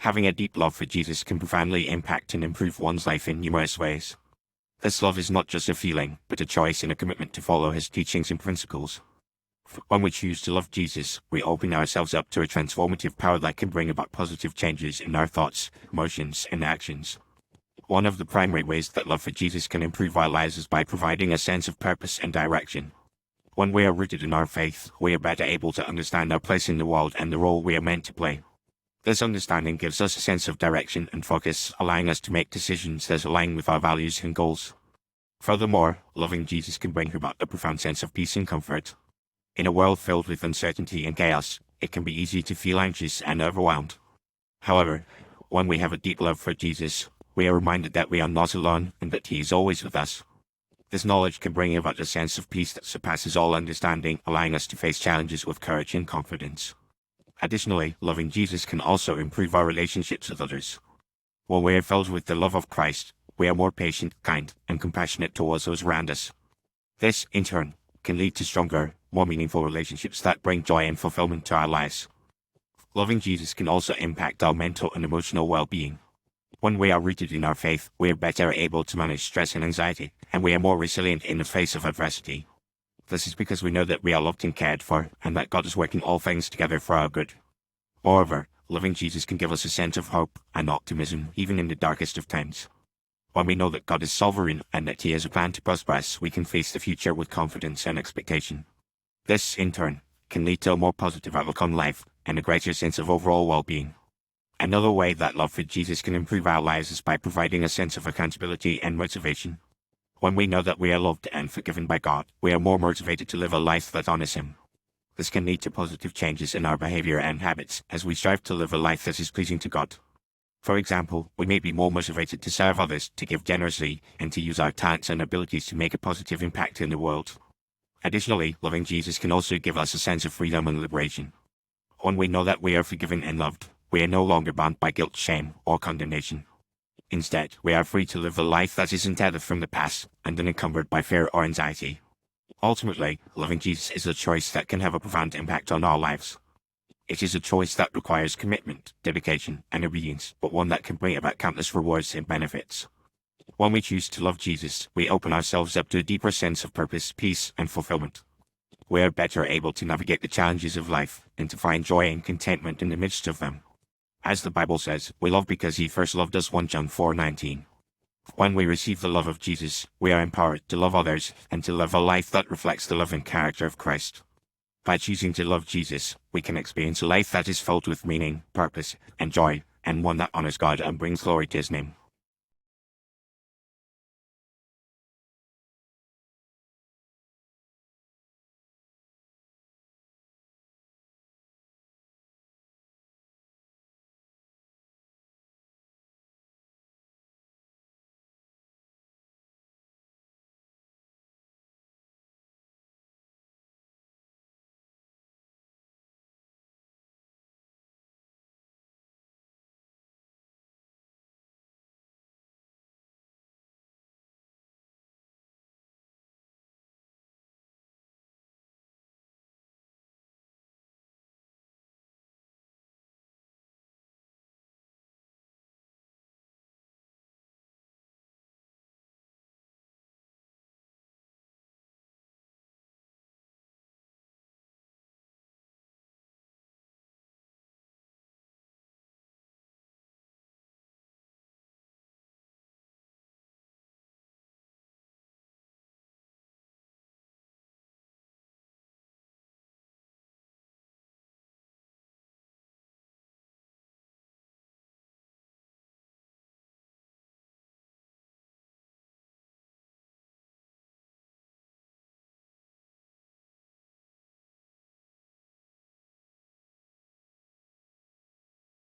Having a deep love for Jesus can profoundly impact and improve one's life in numerous ways. This love is not just a feeling, but a choice and a commitment to follow his teachings and principles. When we choose to love Jesus, we open ourselves up to a transformative power that can bring about positive changes in our thoughts, emotions, and actions. One of the primary ways that love for Jesus can improve our lives is by providing a sense of purpose and direction. When we are rooted in our faith, we are better able to understand our place in the world and the role we are meant to play. This understanding gives us a sense of direction and focus, allowing us to make decisions that align with our values and goals. Furthermore, loving Jesus can bring about a profound sense of peace and comfort. In a world filled with uncertainty and chaos, it can be easy to feel anxious and overwhelmed. However, when we have a deep love for Jesus, we are reminded that we are not alone and that he is always with us. This knowledge can bring about a sense of peace that surpasses all understanding, allowing us to face challenges with courage and confidence. Additionally, loving Jesus can also improve our relationships with others. When we are filled with the love of Christ, we are more patient, kind, and compassionate towards those around us. This, in turn, can lead to stronger, more meaningful relationships that bring joy and fulfillment to our lives. Loving Jesus can also impact our mental and emotional well-being. When we are rooted in our faith, we are better able to manage stress and anxiety, and we are more resilient in the face of adversity. This is because we know that we are loved and cared for, and that God is working all things together for our good. Moreover, loving Jesus can give us a sense of hope and optimism even in the darkest of times. When we know that God is sovereign and that he has a plan to prosper us, we can face the future with confidence and expectation. This, in turn, can lead to a more positive outlook on life and a greater sense of overall well-being. Another way that love for Jesus can improve our lives is by providing a sense of accountability and motivation. When we know that we are loved and forgiven by God, we are more motivated to live a life that honors him. This can lead to positive changes in our behavior and habits as we strive to live a life that is pleasing to God. For example, we may be more motivated to serve others, to give generously, and to use our talents and abilities to make a positive impact in the world. Additionally, loving Jesus can also give us a sense of freedom and liberation. When we know that we are forgiven and loved, we are no longer bound by guilt, shame, or condemnation. Instead, we are free to live a life that is untethered from the past and unencumbered by fear or anxiety. Ultimately, loving Jesus is a choice that can have a profound impact on our lives. It is a choice that requires commitment, dedication, and obedience, but one that can bring about countless rewards and benefits. When we choose to love Jesus, we open ourselves up to a deeper sense of purpose, peace, and fulfillment. We are better able to navigate the challenges of life and to find joy and contentment in the midst of them. As the Bible says, we love because he first loved us. 1 John 4:19. When we receive the love of Jesus, we are empowered to love others and to live a life that reflects the love and character of Christ. By choosing to love Jesus, we can experience a life that is filled with meaning, purpose, and joy, and one that honors God and brings glory to his name.